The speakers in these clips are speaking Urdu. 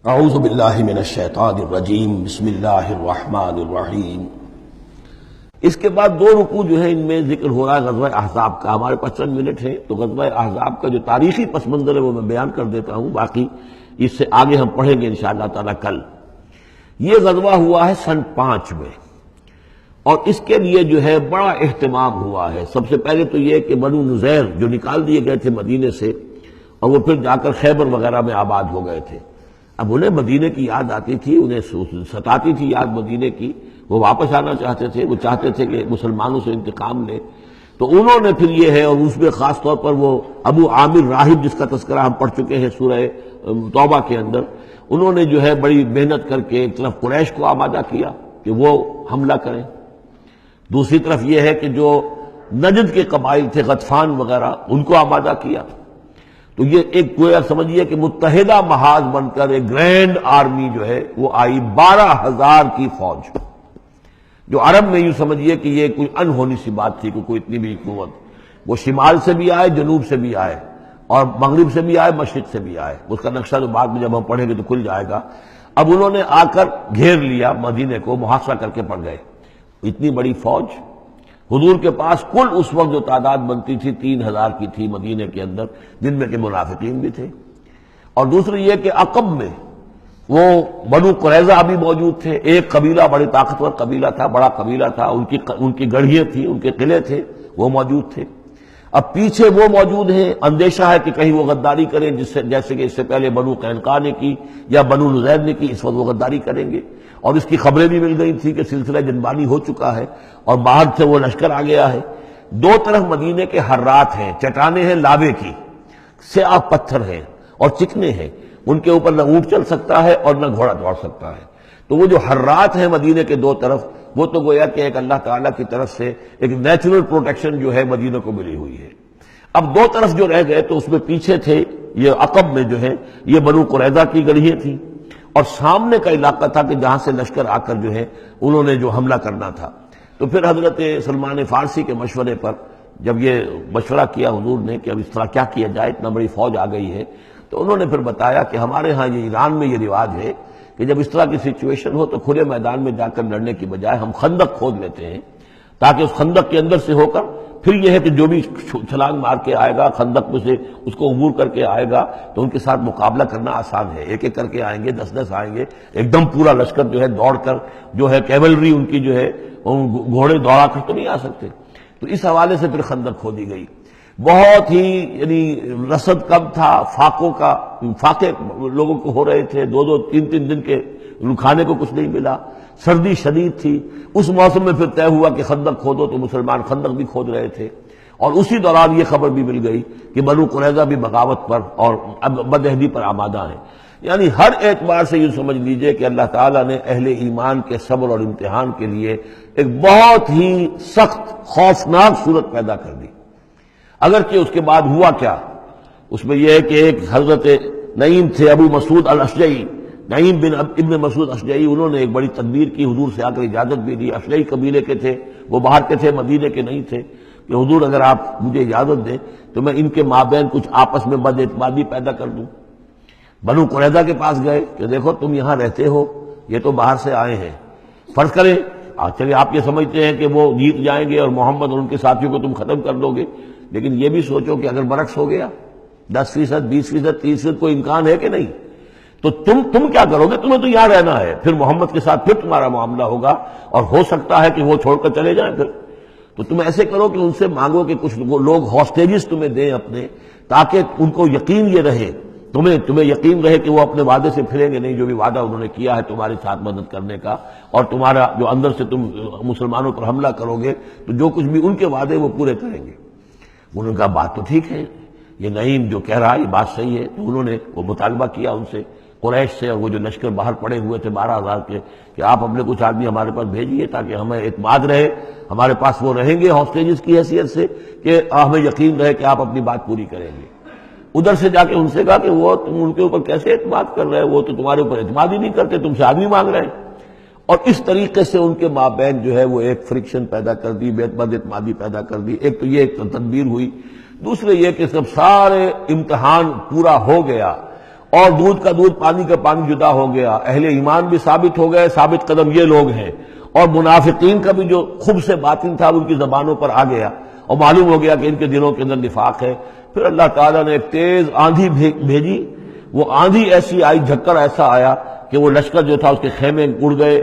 اعوذ باللہ من الشیطان الرجیم بسم اللہ الرحمن الرحیم۔ اس کے بعد دو رکوع جو ہے ان میں ذکر ہو رہا ہے غزوہ احزاب کا۔ ہمارے پاس چند منٹ ہے تو غزوہ احزاب کا جو تاریخی پس منظر ہے وہ میں بیان کر دیتا ہوں، باقی اس سے آگے ہم پڑھیں گے انشاءاللہ تعالی کل۔ یہ غزوہ ہوا ہے سن 5 میں، اور اس کے لیے جو ہے بڑا اہتمام ہوا ہے۔ سب سے پہلے تو یہ کہ بنو نذیر جو نکال دیے گئے تھے مدینے سے، اور وہ پھر جا کر خیبر وغیرہ میں آباد ہو گئے تھے۔ اب انہیں مدینے کی یاد آتی تھی، انہیں ستاتی تھی یاد مدینے کی، وہ واپس آنا چاہتے تھے، وہ چاہتے تھے کہ مسلمانوں سے انتقام لیں۔ تو انہوں نے پھر یہ ہے، اور اس میں خاص طور پر وہ ابو عامر راہب جس کا تذکرہ ہم پڑھ چکے ہیں سورہ توبہ کے اندر، انہوں نے جو ہے بڑی محنت کر کے ایک طرف قریش کو آمادہ کیا کہ وہ حملہ کریں، دوسری طرف یہ ہے کہ جو نجد کے قبائل تھے غطفان وغیرہ ان کو آمادہ کیا۔ تو یہ ایک گویا سمجھیے کہ متحدہ محاذ بن کر ایک گرینڈ آرمی جو ہے وہ آئی، 12,000 کی فوج، جو عرب میں یوں سمجھیے کہ یہ کوئی انہونی سی بات تھی کہ کوئی اتنی بھی قوت، وہ شمال سے بھی آئے، جنوب سے بھی آئے، اور مغرب سے بھی آئے، مشرق سے بھی آئے۔ اس کا نقشہ جو بعد میں جب ہم پڑھیں گے تو کھل جائے گا۔ اب انہوں نے آ کر گھیر لیا مدینے کو، محاصرہ کر کے پڑ گئے۔ اتنی بڑی فوج حضور کے پاس کل اس وقت جو تعداد بنتی تھی 3,000 کی تھی مدینے کے اندر، جن میں کہ منافقین بھی تھے۔ اور دوسری یہ کہ عقب میں وہ بنو قریظہ بھی موجود تھے، ایک قبیلہ بڑے طاقتور قبیلہ تھا، بڑا قبیلہ تھا، ان کی گڑھیاں تھیں، ان کے قلعے تھے، وہ موجود تھے۔ اب پیچھے وہ موجود ہیں، اندیشہ ہے کہ کہیں وہ غداری کریں، جیسے کہ اس سے پہلے بنو قینقاع نے کی یا بنو نذیر نے کی، اس وقت وہ غداری کریں گے۔ اور اس کی خبریں بھی مل گئی تھی کہ سلسلہ جنبانی ہو چکا ہے اور باہر سے وہ لشکر آ گیا ہے۔ دو طرف مدینے کے حرات ہیں، چٹانیں ہیں لاوے کی، سیاہ پتھر ہیں اور چکنے ہیں، ان کے اوپر نہ اونٹ چل سکتا ہے اور نہ گھوڑا دوڑ سکتا ہے۔ تو وہ جو حرات ہیں مدینے کے دو طرف، وہ تو گویا کہ ایک اللہ تعالیٰ کی طرف سے ایک نیچرل پروٹیکشن جو ہے مدینہ کو ملی ہوئی ہے۔ اب دو طرف جو رہ گئے تو اس میں پیچھے تھے، یہ عقب میں جو ہے یہ بنو قریظہ کی گڑھیاں تھیں، اور سامنے کا علاقہ تھا کہ جہاں سے لشکر آ کر جو ہے انہوں نے جو حملہ کرنا تھا۔ تو پھر حضرت سلمان فارسی کے مشورے پر جب یہ مشورہ کیا حضور نے کہ اب اس طرح کیا کیا جائے، اتنا بڑی فوج آ گئی ہے، تو انہوں نے پھر بتایا کہ ہمارے ہاں یہ ایران میں یہ رواج ہے کہ جب اس طرح کی سچویشن ہو تو کھلے میدان میں جا کر لڑنے کی بجائے ہم خندق کھود لیتے ہیں، تاکہ اس خندق کے اندر سے ہو کر پھر یہ ہے کہ جو بھی چھلانگ مار کے آئے گا خندق میں سے اس کو عبور کر کے آئے گا تو ان کے ساتھ مقابلہ کرنا آسان ہے۔ ایک ایک کر کے آئیں گے، 10 آئیں گے، ایک دم پورا لشکر جو ہے دوڑ کر جو ہے کیولری ان کی جو ہے گھوڑے دوڑا کر تو نہیں آ سکتے۔ تو اس حوالے سے پھر خندق کھودی گئی۔ بہت ہی یعنی رسد کم تھا، فاقے لوگوں کو ہو رہے تھے، 2 3 دن کے کھانے کو کچھ نہیں ملا، سردی شدید تھی۔ اس موسم میں پھر طے ہوا کہ خندق کھودو، تو مسلمان خندق بھی کھود رہے تھے۔ اور اسی دوران یہ خبر بھی مل گئی کہ بنو قریظہ بھی بغاوت پر اور بدعہدی پر آمادہ ہیں۔ یعنی ہر اعتبار سے یہ سمجھ لیجئے کہ اللہ تعالیٰ نے اہل ایمان کے صبر اور امتحان کے لیے ایک بہت ہی سخت خوفناک صورت پیدا کر دی۔ اگرچہ اس کے بعد ہوا کیا، اس میں یہ ہے کہ ایک حضرت نعیم تھے ابو مسعود الاشجعی، نعیم بن ابن مسعود اشجعی، انہوں نے ایک بڑی تدبیر کی، حضور سے آ کر اجازت بھی دی۔ اشجعی قبیلے کے تھے، وہ باہر کے تھے، مدینے کے نہیں تھے، کہ حضور اگر آپ مجھے اجازت دیں تو میں ان کے مابین کچھ آپس میں بد اعتمادی پیدا کر دوں۔ بنو قریظہ کے پاس گئے کہ دیکھو تم یہاں رہتے ہو، یہ تو باہر سے آئے ہیں، فرض کریں چلیے آپ یہ سمجھتے ہیں کہ وہ جیت جائیں گے اور محمد اور ان کے ساتھیوں کو تم ختم کر دو گے، لیکن یہ بھی سوچو کہ اگر برعکس ہو گیا 10%، 20%، 30%، کوئی امکان ہے کہ نہیں؟ تو تم کیا کرو گے؟ تمہیں تو یہاں رہنا ہے، پھر محمد کے ساتھ پھر تمہارا معاملہ ہوگا، اور ہو سکتا ہے کہ وہ چھوڑ کر چلے جائیں پھر۔ تو تم ایسے کرو کہ ان سے مانگو کہ کچھ لوگ ہاسٹیجز تمہیں دیں اپنے، تاکہ ان کو یقین یہ رہے، تمہیں یقین رہے کہ وہ اپنے وعدے سے پھریں گے نہیں، جو بھی وعدہ انہوں نے کیا ہے تمہارے ساتھ مدد کرنے کا، اور تمہارا جو اندر سے تم مسلمانوں پر حملہ کرو گے تو جو کچھ بھی ان کے وعدے وہ پورے کریں گے۔ انہوں نے کہا بات تو ٹھیک ہے، یہ نعیم جو کہہ رہا ہے یہ بات صحیح ہے۔ تو انہوں نے وہ مطالبہ کیا ان سے، قریش سے، اور وہ جو لشکر باہر پڑے ہوئے تھے 12,000 کے، کہ آپ اپنے کچھ آدمی ہمارے پاس بھیجیے تاکہ ہمیں اعتماد رہے، ہمارے پاس وہ رہیں گے ہاسٹیجز کی حیثیت سے، کہ ہمیں یقین رہے کہ آپ اپنی بات پوری کریں گے۔ ادھر سے جا کے ان سے کہا کہ وہ تم ان کے اوپر کیسے اعتماد کر رہے ہو، وہ تو تمہارے اوپر اعتماد ہی نہیں کرتے، تم سے آدمی مانگ رہے ہیں۔ اور اس طریقے سے ان کے مابین جو ہے وہ ایک فرکشن پیدا کر دی، بد اعتمادی پیدا کر دی۔ ایک تو یہ ایک تدبیر ہوئی، دوسرے یہ کہ سب سارے امتحان پورا ہو گیا اور دودھ کا دودھ پانی کا پانی جدا ہو گیا، اہل ایمان بھی ثابت ہو گئے، ثابت قدم یہ لوگ ہیں، اور منافقین کا بھی جو خبث باطن تھا ان کی زبانوں پر آ گیا اور معلوم ہو گیا کہ ان کے دلوں کے اندر نفاق ہے۔ پھر اللہ تعالیٰ نے ایک تیز آندھی بھیجی، وہ آندھی ایسی آئی، جھکڑ ایسا آیا کہ وہ لشکر جو تھا اس کے خیمے اڑ گئے،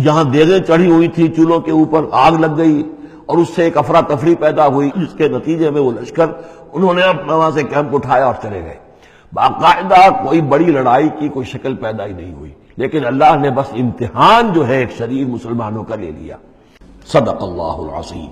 جہاں دیگیں چڑھی ہوئی تھی چولہوں کے اوپر آگ لگ گئی، اور اس سے ایک افراتفری پیدا ہوئی، جس کے نتیجے میں وہ لشکر انہوں نے اپنا وہاں سے کیمپ اٹھایا اور چلے گئے۔ باقاعدہ کوئی بڑی لڑائی کی کوئی شکل پیدا ہی نہیں ہوئی، لیکن اللہ نے بس امتحان جو ہے ایک شریر مسلمانوں کا لے لیا۔ صدق اللہ العظیم۔